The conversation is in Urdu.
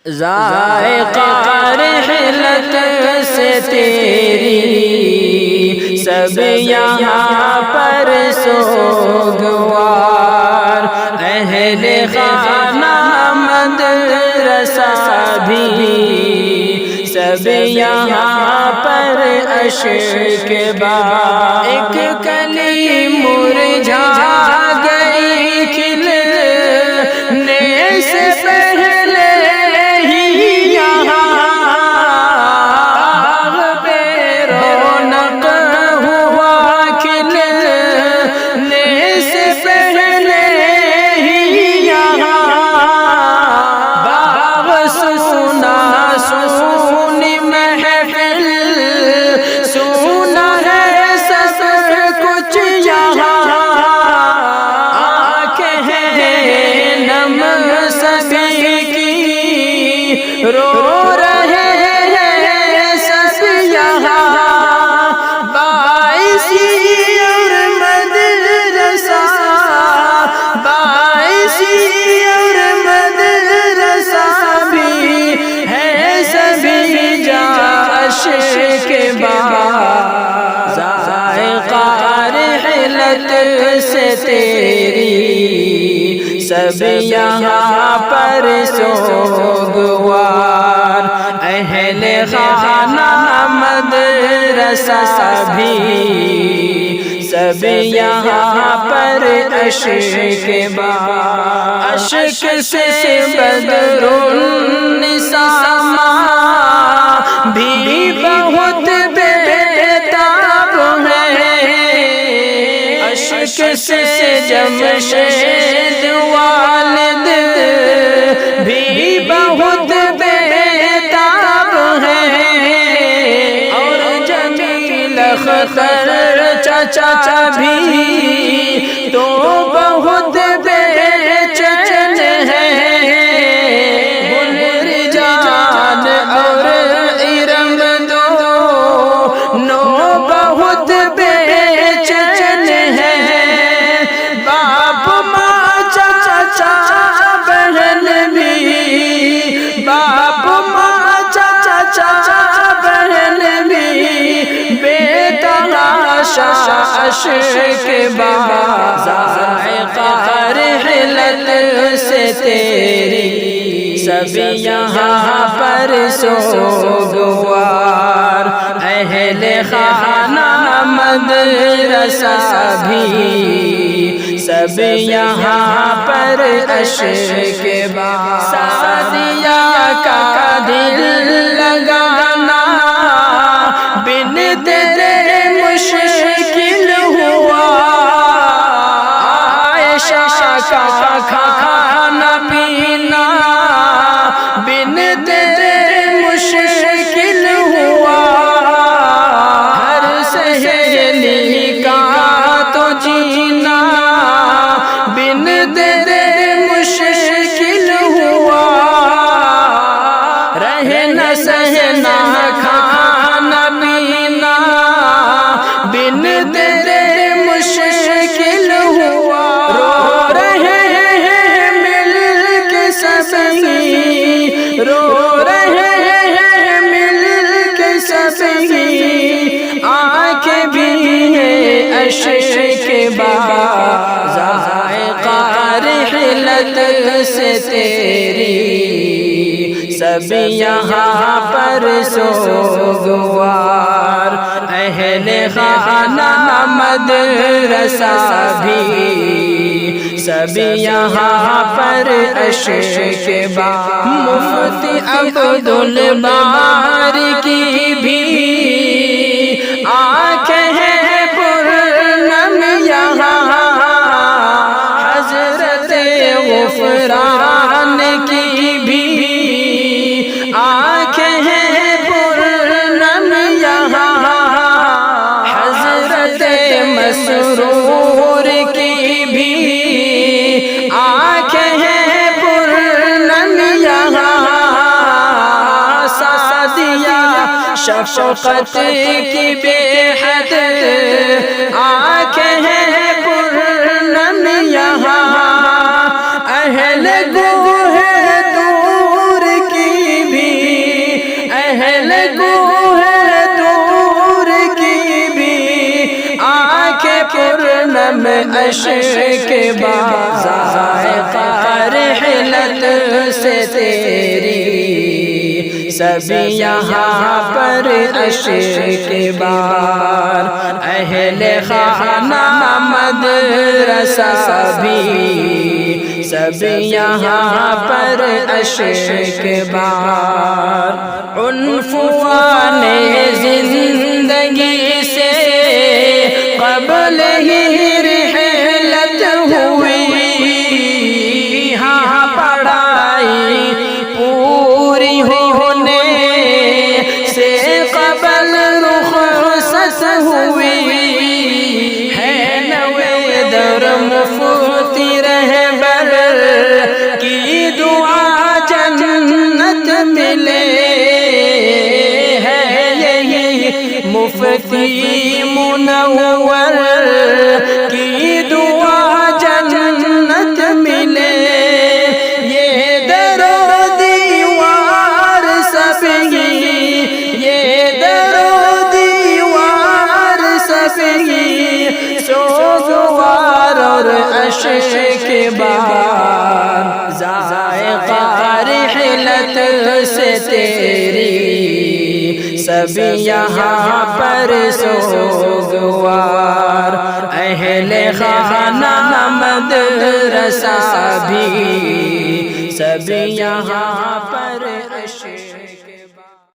ذائقہ رحلت سے تیری سب یہاں پر سوگوار، اہل خانہ مدرسہ بھی سب یہاں پر اشک بار، ایک کلی مرجھا گئی کھلنے سے پہلے ہی یہاں باغ بے رونق ہوا، کھلنے سے پہلے ہی یہاں باغ سونا سونی محفل سونا ہے سب کچھ یہاں، آنکھیں ہیں نم سبھی کی رو رہے ہیں سب یہاں، باعثی اور مدرسہ باعثی اور مدرسہ بھی ہے سبھی جاش کے بعد، ذائقہ رحلت سے تیری سب یہاں پر سوگوار، اہل خانہ مدرسہ بھی سب یہاں پر اشک بار، اشک سے بدر النساء بھی بہت بےتاب ہے، اشک سے جمشید والد بھی بہت بےتاب ہے، اور جمیل اختر چچا بھی تو بہت بے چین ہے، گلر جان اور ارم دونوں بہت بے چین ہے، باپ ماں چچا بہن بھی باپ ماں چچا بہن بھی بے تحاشا اشک بار، ذائقہ رحلت سے تیری سب یہاں پر سوگوار، اہل خانہ مدرسہ بھی سب یہاں پر اشک بار، سعدیہ کا دل لگانا بن تیرے مشکل ہوا، عائشہ کا کھانا پینا بن تیرے مشکل ہوا، ہر سہیلی کا تو جینا بن تیرے مشکل ہوا، رہنا سہنا کھانا پینا بن تیرے مشکل ہوا، رو رہے ہیں مل کے سبھی رو رہے ہیں مل کے سبھی، آنکھیں بھی ہیں اشک بار، ذائقہ رحلت سے تیری سب یہاں پر سوگوار، اہل خانہ مدرسہ بھی سب یہاں پر اشک بار، مفتی عبدالباری کی بھی آنکھیں ہیں پرنم یہاں، حضرت غفران کی بھی آنکھیں ہیں پرنم یہاں، حضرت مسرور کی بھی آنکھیں ہیں پرنم یہاں، سعدیہ شفقت کی بے حد آنکھیں ہیں پرنم یہاں، اہل گوہ دور کی عشق ذائقہ رحلت سے تیری سبھی یہاں پر عشق بار اہل خانہ مدرسہ بھی سبھی یہاں پر عشق بار عنفوان زندگی سے قبل ہی رحلت ہوئی ہاں پڑھائی پوری ہونے سے قبل رخصت ہوئی ہے نوے در مفتی رہبر کی دعا جنت ملے ہے یہی مفتی منور کی دعا جنت ملے یہ در و دیوار سبھی یہ در و دیوار سبھی سوگوار اور عشق بار ذائقہ رحلت سے تیری سبھی یہاں پر سوگوار اہل خانہ مدرسہ بھی سبھی یہاں پر